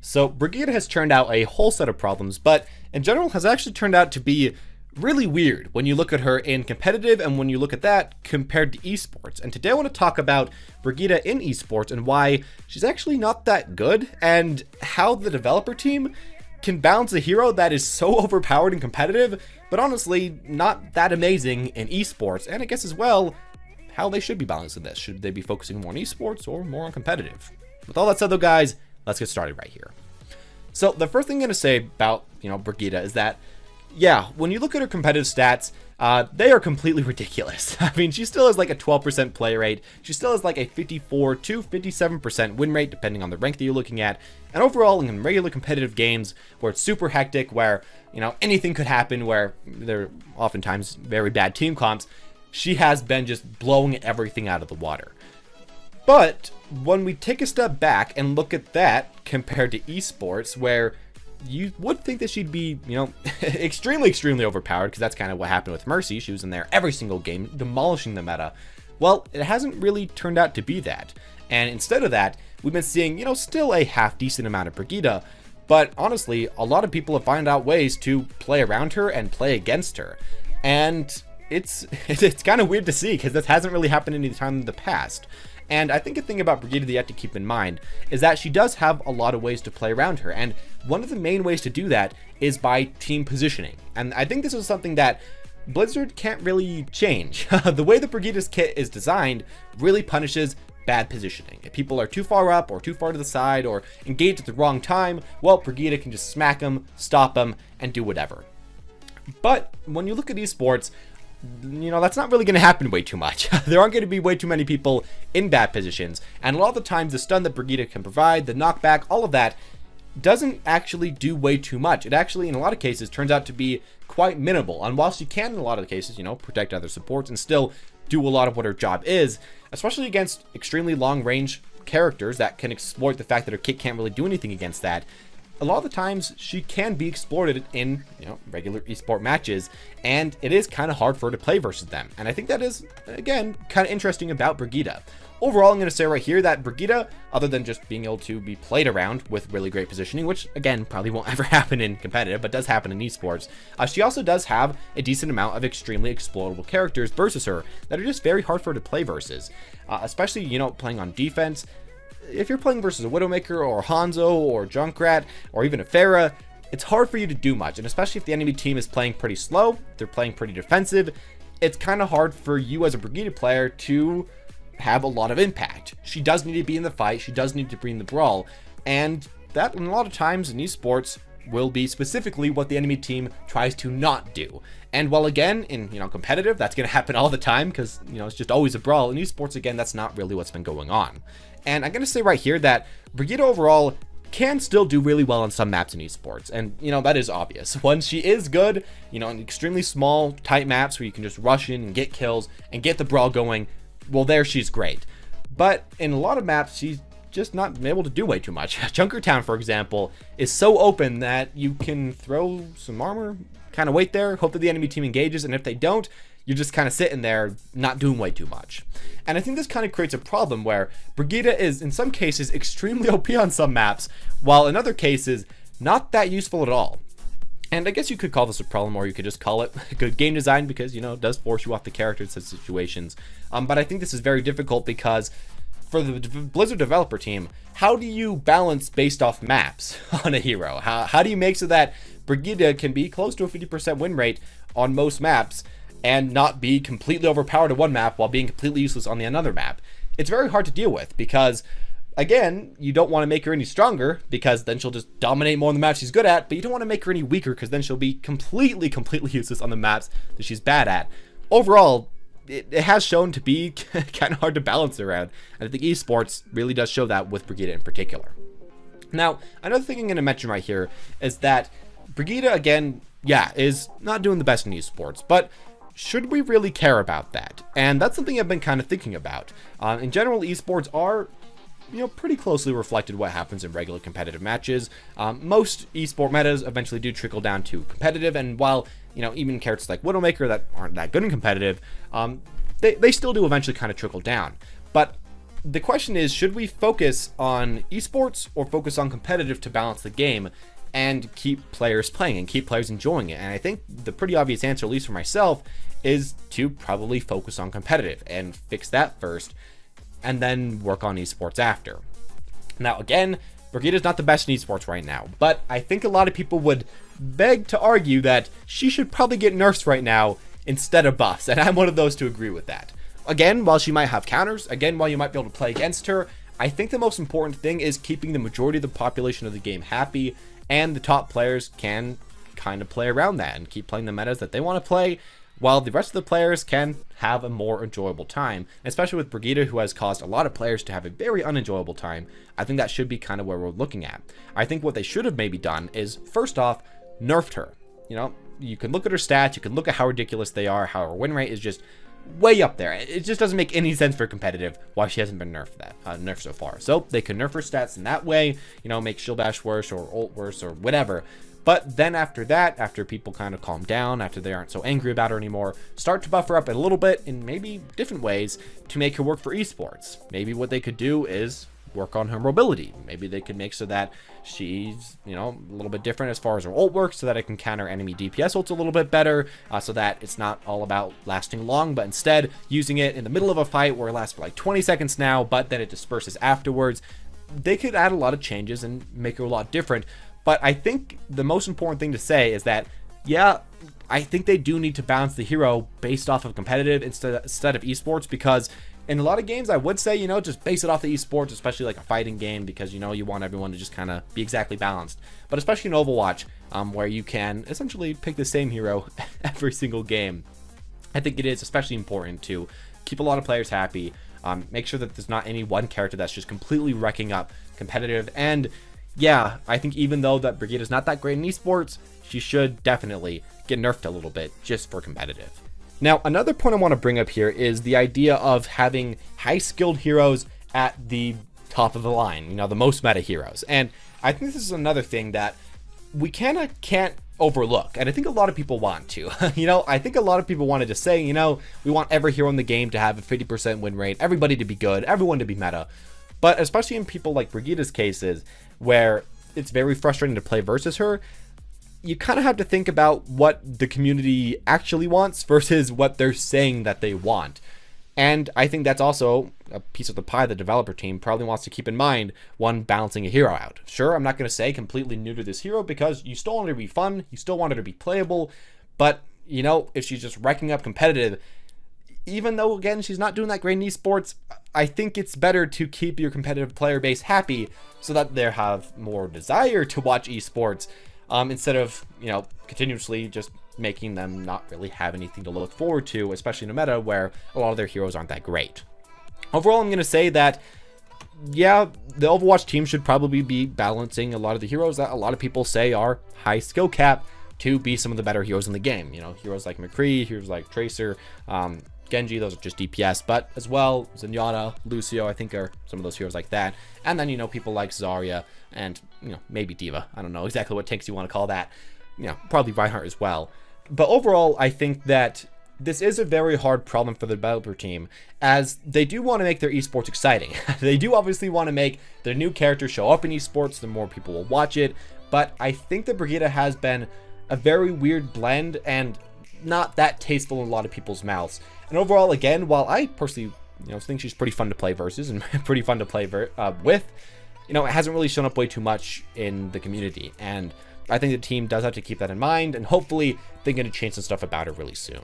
So Brigitte has turned out a whole set of problems, but in general has actually turned out to be really weird when you look at her in competitive and when you look at that compared to esports. And today I want to talk about Brigitte in esports and why she's actually not that good, and how the developer team can balance a hero that is so overpowered and competitive, but honestly not that amazing in esports. And I guess as well, how they should be balancing this. Should they be focusing more on esports or more on competitive? With all that said though, guys, let's get started right here. So the first thing I'm going to say about, Brigitte is that, yeah, when you look at her competitive stats, they are completely ridiculous. I mean, she still has like a 12% play rate. She still has like a 54 to 57% win rate, depending on the rank that you're looking at. And overall, in regular competitive games where it's super hectic, where, anything could happen, where there are oftentimes very bad team comps, she has been just blowing everything out of the water. But when we take a step back and look at that compared to esports, where you would think that she'd be, extremely overpowered, because that's kind of what happened with Mercy. She was in there every single game, demolishing the meta. Well, it hasn't really turned out to be that. And instead of that, we've been seeing, still a half decent amount of Brigitte. But honestly, a lot of people have found out ways to play around her and play against her. And it's kind of weird to see, because this hasn't really happened any time in the past. And I think a thing about Brigitte that you have to keep in mind is that she does have a lot of ways to play around her. And one of the main ways to do that is by team positioning. And I think this is something that Blizzard can't really change. The way the Brigitte's kit is designed really punishes bad positioning. If people are too far up or too far to the side or engaged at the wrong time, well, Brigitte can just smack them, stop them, and do whatever. But when you look at esports, that's not really going to happen way too much. There aren't going to be way too many people in bad positions. And a lot of the times, the stun that Brigitte can provide, the knockback, all of that doesn't actually do way too much. It actually, in a lot of cases, turns out to be quite minimal. And whilst you can, in a lot of the cases, protect other supports and still do a lot of what her job is, especially against extremely long-range characters that can exploit the fact that her kit can't really do anything against that, a lot of the times she can be exploited in regular esport matches, and it is kind of hard for her to play versus them. And I think that is, again, kind of interesting about Brigitte. Overall, I'm going to say right here that Brigitte, other than just being able to be played around with really great positioning, which again probably won't ever happen in competitive, but does happen in esports, she also does have a decent amount of extremely exploitable characters versus her that are just very hard for her to play versus, especially playing on defense. If you're playing versus a Widowmaker or Hanzo or Junkrat or even a Pharah, it's hard for you to do much. And especially if the enemy team is playing pretty slow, they're playing pretty defensive, it's kind of hard for you as a Brigitte player to have a lot of impact. She does need to be in the fight, she does need to be in the brawl, and that a lot of times in esports will be specifically what the enemy team tries to not do. And while again in competitive, that's going to happen all the time, because it's just always a brawl. In esports, again, that's not really what's been going on. And I'm going to say right here that Brigitte overall can still do really well on some maps in esports. And, that is obvious. One, she is good, in extremely small, tight maps where you can just rush in and get kills and get the brawl going. Well, there she's great. But in a lot of maps, she's just not able to do way too much. Junkertown, for example, is so open that you can throw some armor, kind of wait there, hope that the enemy team engages, and if they don't, you're just kind of sitting there not doing way too much. And I think this kind of creates a problem where Brigitte is in some cases extremely OP on some maps, while in other cases not that useful at all. And I guess you could call this a problem, or you could just call it good game design, because it does force you off the character in such situations. But I think this is very difficult because for the Blizzard developer team, how do you balance based off maps on a hero? How do you make so that Brigitte can be close to a 50% win rate on most maps and not be completely overpowered on one map while being completely useless on the another map? It's very hard to deal with, because again, you don't want to make her any stronger, because then she'll just dominate more on the maps she's good at, but you don't want to make her any weaker, because then she'll be completely useless on the maps that she's bad at. Overall, it has shown to be kind of hard to balance around, and I think esports really does show that with Brigitte in particular. Now, another thing I'm going to mention right here is that Brigitte, again, is not doing the best in esports, but should we really care about that? And that's something I've been kind of thinking about. In general, esports are pretty closely reflected what happens in regular competitive matches. Most esport metas eventually do trickle down to competitive, and while even characters like Widowmaker that aren't that good in competitive, they still do eventually kind of trickle down. But the question is, should we focus on esports or focus on competitive to balance the game and keep players playing and keep players enjoying it? And I think the pretty obvious answer, at least for myself, is to probably focus on competitive and fix that first and then work on esports after. Now, again, Brigitte's not the best in esports right now, but I think a lot of people would beg to argue that she should probably get nerfs right now instead of buffs, and I'm one of those to agree with that. Again, while she might have counters, again, while you might be able to play against her, I think the most important thing is keeping the majority of the population of the game happy, and the top players can kind of play around that and keep playing the metas that they want to play, while the rest of the players can have a more enjoyable time. Especially with Brigitte, who has caused a lot of players to have a very unenjoyable time, I think that should be kind of where we're looking at. I think what they should have maybe done is, first off, nerfed her. You know, you can look at her stats, you can look at how ridiculous they are, how her win rate is just way up there. It just doesn't make any sense for competitive why she hasn't been nerfed so far. So they can nerf her stats in that way, you know, make shield bash worse or ult worse or whatever. But then after that, after people kind of calm down, after they aren't so angry about her anymore, start to buff her up a little bit in maybe different ways to make her work for esports. Maybe what they could do is work on her mobility. Maybe they could make so that she's, you know, a little bit different as far as her ult works, so that it can counter enemy DPS ults a little bit better, so that it's not all about lasting long, but instead using it in the middle of a fight where it lasts for like 20 seconds now, but then it disperses afterwards. They could add a lot of changes and make it a lot different. But I think the most important thing to say is that, yeah, I think they do need to balance the hero based off of competitive instead of esports, because in a lot of games, I would say, you know, just base it off the esports, especially like a fighting game, because, you know, you want everyone to just kind of be exactly balanced. But especially in Overwatch, where you can essentially pick the same hero every single game, I think it is especially important to keep a lot of players happy, make sure that there's not any one character that's just completely wrecking up competitive. And yeah, I think even though that Brigitte is not that great in esports, she should definitely get nerfed a little bit just for competitive. Now, another point I want to bring up here is the idea of having high-skilled heroes at the top of the line, you know, the most meta heroes. And I think this is another thing that we can't overlook, and I think a lot of people want to. You know, I think a lot of people wanted to say, you know, we want every hero in the game to have a 50% win rate, everybody to be good, everyone to be meta. But especially in people like Brigitte's cases, where it's very frustrating to play versus her, you kind of have to think about what the community actually wants versus what they're saying that they want. And I think that's also a piece of the pie the developer team probably wants to keep in mind when balancing a hero out. Sure, I'm not going to say completely new to this hero, because you still want her to be fun, you still want her to be playable, but, you know, if she's just wrecking up competitive, even though, again, she's not doing that great in esports, I think it's better to keep your competitive player base happy so that they have more desire to watch esports, instead of, you know, continuously just making them not really have anything to look forward to, especially in a meta where a lot of their heroes aren't that great. Overall, I'm going to say that, yeah, the Overwatch team should probably be balancing a lot of the heroes that a lot of people say are high skill cap to be some of the better heroes in the game. You know, heroes like McCree, heroes like Tracer, Genji, those are just DPS, but as well, Zenyatta, Lucio, I think are some of those heroes like that. And then, you know, people like Zarya and, you know, maybe D.Va. I don't know exactly what tanks you want to call that. You know, probably Reinhardt as well. But overall, I think that this is a very hard problem for the developer team, as they do want to make their esports exciting. They do obviously want to make their new characters show up in esports, the more people will watch it. But I think that Brigitte has been a very weird blend and not that tasteful in a lot of people's mouths. And overall, again, while I personally, you know, think she's pretty fun to play versus and pretty fun to play with, you know, it hasn't really shown up way too much in the community. And I think the team does have to keep that in mind, and hopefully they're going to change some stuff about her really soon.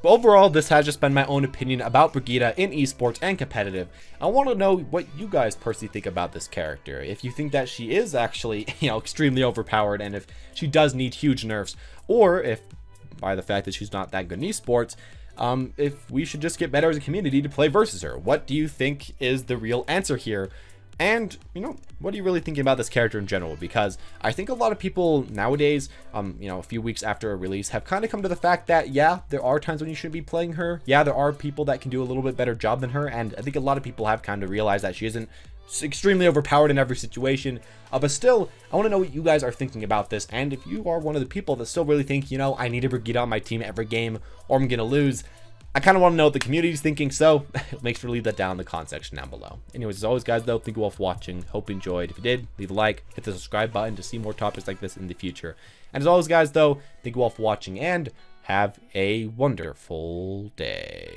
But overall, this has just been my own opinion about Brigitte in esports and competitive. I want to know what you guys personally think about this character. If you think that she is actually, you know, extremely overpowered, and if she does need huge nerfs, or if by the fact that she's not that good in esports, if we should just get better as a community to play versus her. What do you think is the real answer here? And, you know, what are you really thinking about this character in general? Because I think a lot of people nowadays, you know, a few weeks after a release have kind of come to the fact that, yeah, there are times when you should be playing her. Yeah, there are people that can do a little bit better job than her. And I think a lot of people have kind of realized that she isn't extremely overpowered in every situation. But still, I want to know what you guys are thinking about this. And if you are one of the people that still really think, you know, I need a Brigitte on my team every game or I'm going to lose, I kind of want to know what the community's thinking, so make sure to leave that down in the comment section down below. Anyways, as always, guys, though, thank you all for watching. Hope you enjoyed. If you did, leave a like, hit the subscribe button to see more topics like this in the future. And as always, guys, though, thank you all for watching, and have a wonderful day.